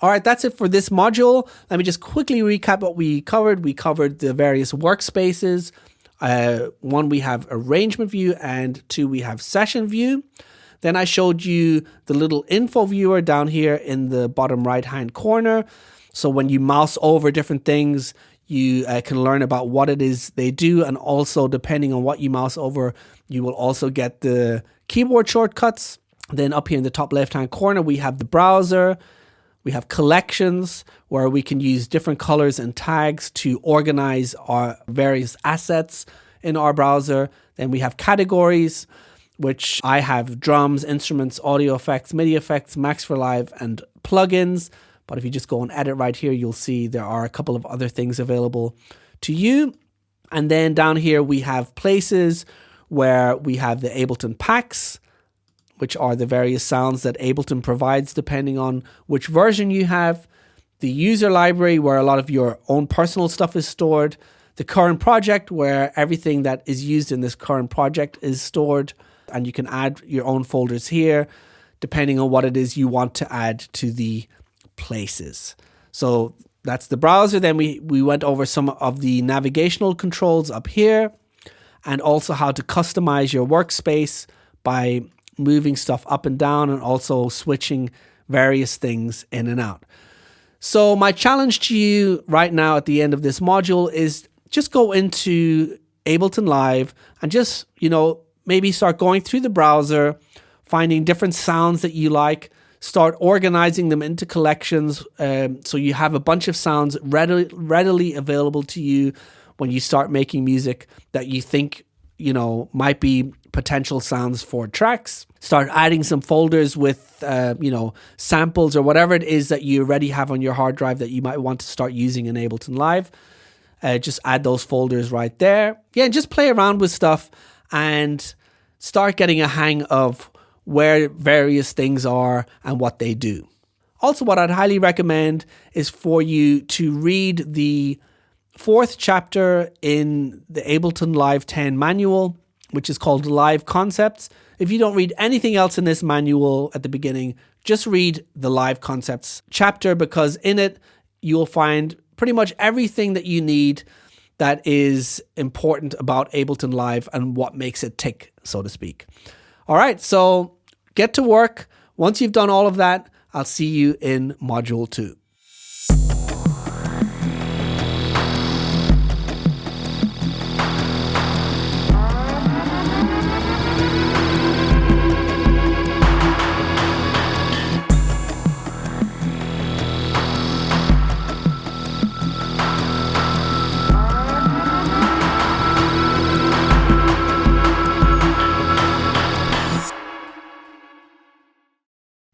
All right, that's it for this module. Let me just quickly recap what we covered. We covered the various workspaces. 1, we have arrangement view, and 2, we have session view. Then I showed you the little info viewer down here in the bottom right-hand corner. So when you mouse over different things, you can learn about what it is they do. And also, depending on what you mouse over, you will also get the keyboard shortcuts. Then up here in the top left-hand corner, we have the browser. We have collections, where we can use different colors and tags to organize our various assets in our browser. Then we have categories, which I have drums, instruments, audio effects, MIDI effects, Max for Live, and plugins. But if you just go and edit right here, you'll see there are a couple of other things available to you. And then down here, we have places where we have the Ableton packs, which are the various sounds that Ableton provides depending on which version you have. The user library, where a lot of your own personal stuff is stored. The current project, where everything that is used in this current project is stored. And you can add your own folders here, depending on what it is you want to add to the places. So that's the browser. Then we went over some of the navigational controls up here, and also how to customize your workspace by moving stuff up and down, and also switching various things in and out. So my challenge to you right now at the end of this module is just go into Ableton Live and just, maybe start going through the browser, finding different sounds that you like, start organizing them into collections, so you have a bunch of sounds readily available to you when you start making music that you think, might be potential sounds for tracks. Start adding some folders with, samples or whatever it is that you already have on your hard drive that you might want to start using in Ableton Live. Just add those folders right there. Yeah, and just play around with stuff and start getting a hang of where various things are and what they do. Also, what I'd highly recommend is for you to read the 4th chapter in the Ableton Live 10 manual, which is called Live Concepts. If you don't read anything else in this manual at the beginning, just read the Live Concepts chapter, because in it you'll find pretty much everything that you need that is important about Ableton Live and what makes it tick, so to speak. All right, so get to work. Once you've done all of that, I'll see you in Module 2.